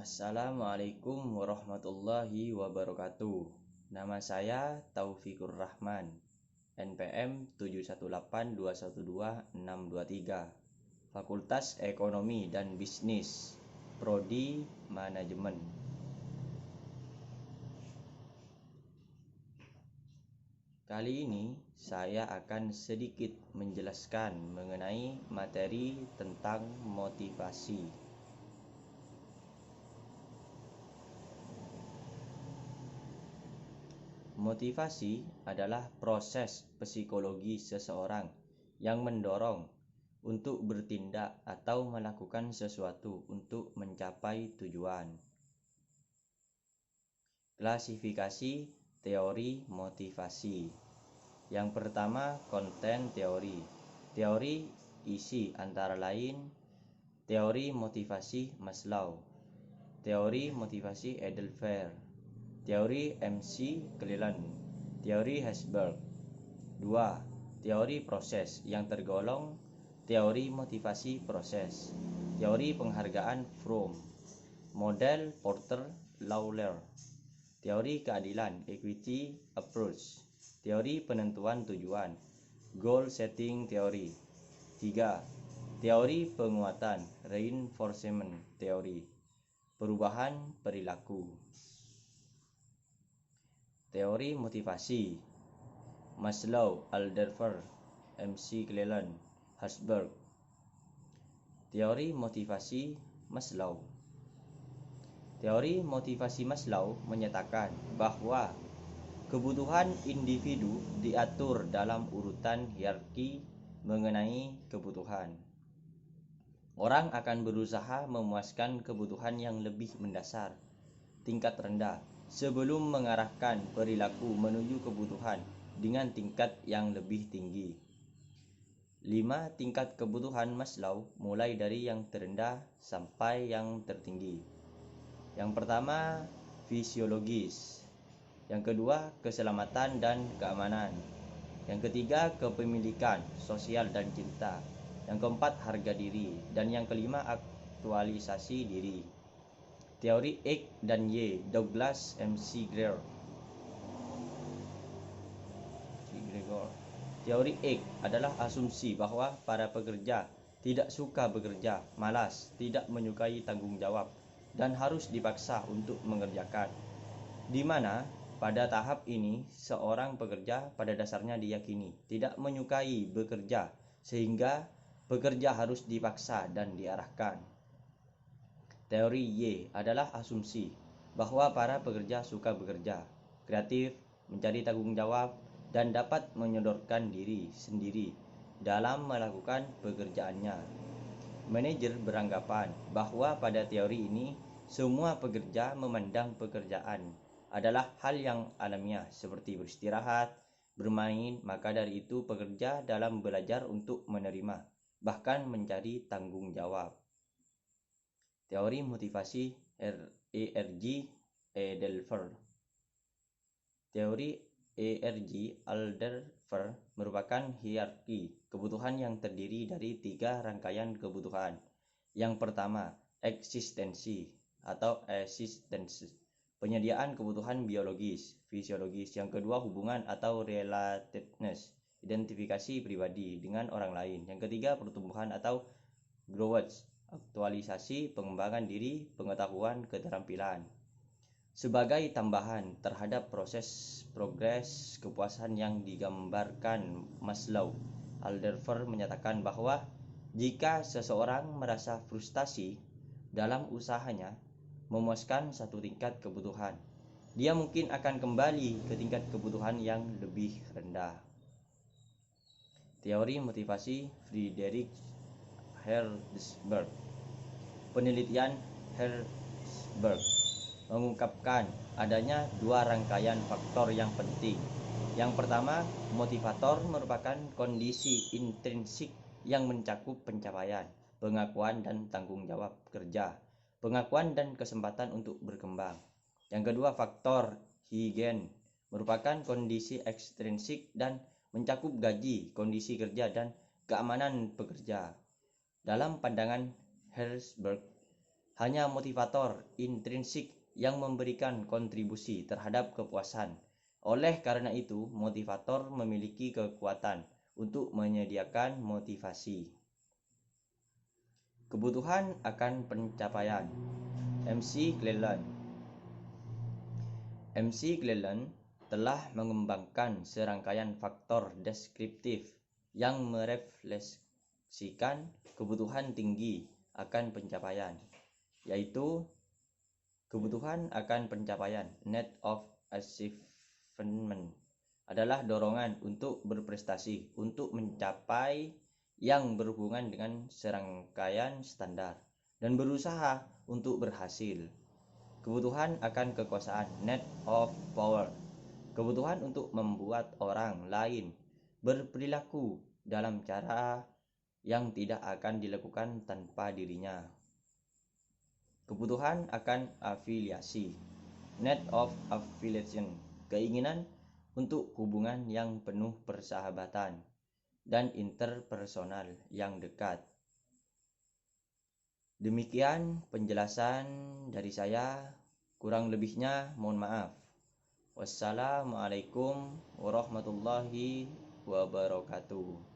Assalamualaikum warahmatullahi wabarakatuh. Nama saya Taufikur Rahman, NPM 718212623, Fakultas Ekonomi dan Bisnis, Prodi Manajemen. Kali ini saya akan sedikit menjelaskan mengenai materi tentang motivasi. Motivasi adalah proses psikologi seseorang yang mendorong untuk bertindak atau melakukan sesuatu untuk mencapai tujuan. Klasifikasi teori motivasi. Yang pertama, konten teori. Teori isi antara lain teori motivasi Maslow, teori motivasi Edelfelt, teori McClellan, teori Herzberg. 2. Teori proses yang tergolong teori motivasi proses, teori penghargaan Fromm, model Porter-Lawler, teori keadilan Equity Approach, teori penentuan tujuan Goal Setting Theory. 3. Teori penguatan Reinforcement Theory, perubahan perilaku. Teori motivasi Maslow, Alderfer, McClellan, Herzberg. Teori motivasi Maslow. Teori motivasi Maslow menyatakan bahwa kebutuhan individu diatur dalam urutan hierarki mengenai kebutuhan. Orang akan berusaha memuaskan kebutuhan yang lebih mendasar, tingkat rendah, sebelum mengarahkan perilaku menuju kebutuhan dengan tingkat yang lebih tinggi. 5 tingkat kebutuhan Maslow mulai dari yang terendah sampai yang tertinggi. Yang pertama, fisiologis. Yang kedua, keselamatan dan keamanan. Yang ketiga, kepemilikan, sosial dan cinta. Yang keempat, harga diri. Dan yang kelima, aktualisasi diri. Teori X dan Y, Douglas McGregor. Teori X adalah asumsi bahwa para pekerja tidak suka bekerja, malas, tidak menyukai tanggung jawab, dan harus dipaksa untuk mengerjakan. Di mana pada tahap ini seorang pekerja pada dasarnya diyakini tidak menyukai bekerja, sehingga pekerja harus dipaksa dan diarahkan. Teori Y adalah asumsi bahwa para pekerja suka bekerja, kreatif, mencari tanggung jawab, dan dapat menyodorkan diri sendiri dalam melakukan pekerjaannya. Manajer beranggapan bahwa pada teori ini semua pekerja memandang pekerjaan adalah hal yang alamiah seperti beristirahat, bermain, maka dari itu pekerja dalam belajar untuk menerima, bahkan mencari tanggung jawab. Teori motivasi ERG Edelfelt. Teori ERG Alderfer merupakan hierarki kebutuhan yang terdiri dari 3 rangkaian kebutuhan. Yang pertama, eksistensi atau existence, penyediaan kebutuhan biologis, fisiologis. Yang kedua, hubungan atau relatedness, identifikasi pribadi dengan orang lain. Yang ketiga, pertumbuhan atau growth, aktualisasi, pengembangan diri, pengetahuan, keterampilan. Sebagai tambahan terhadap proses progres kepuasan yang digambarkan Maslow, Alderfer menyatakan bahwa jika seseorang merasa frustasi dalam usahanya memuaskan satu tingkat kebutuhan, dia mungkin akan kembali ke tingkat kebutuhan yang lebih rendah. Teori motivasi Friedrich Herzberg. Penelitian Herzberg mengungkapkan adanya 2 rangkaian faktor yang penting. Yang pertama, motivator merupakan kondisi intrinsik yang mencakup pencapaian, pengakuan dan tanggung jawab kerja, pengakuan dan kesempatan untuk berkembang. Yang kedua, faktor Huygens merupakan kondisi ekstrinsik dan mencakup gaji, kondisi kerja, dan keamanan pekerja. Dalam pandangan Herzberg, hanya motivator intrinsik yang memberikan kontribusi terhadap kepuasan. Oleh karena itu, motivator memiliki kekuatan untuk menyediakan motivasi. Kebutuhan akan pencapaian. MC Cleland telah mengembangkan serangkaian faktor deskriptif yang merefleksikan kebutuhan tinggi akan pencapaian, yaitu kebutuhan akan pencapaian (need of achievement) adalah dorongan untuk berprestasi untuk mencapai yang berhubungan dengan serangkaian standar dan berusaha untuk berhasil. Kebutuhan akan kekuasaan (need of power), kebutuhan untuk membuat orang lain berperilaku dalam cara yang tidak akan dilakukan tanpa dirinya. Kebutuhan akan afiliasi (need of affiliation), keinginan untuk hubungan yang penuh persahabatan dan interpersonal yang dekat. Demikian penjelasan dari saya, kurang lebihnya mohon maaf. Wassalamualaikum warahmatullahi wabarakatuh.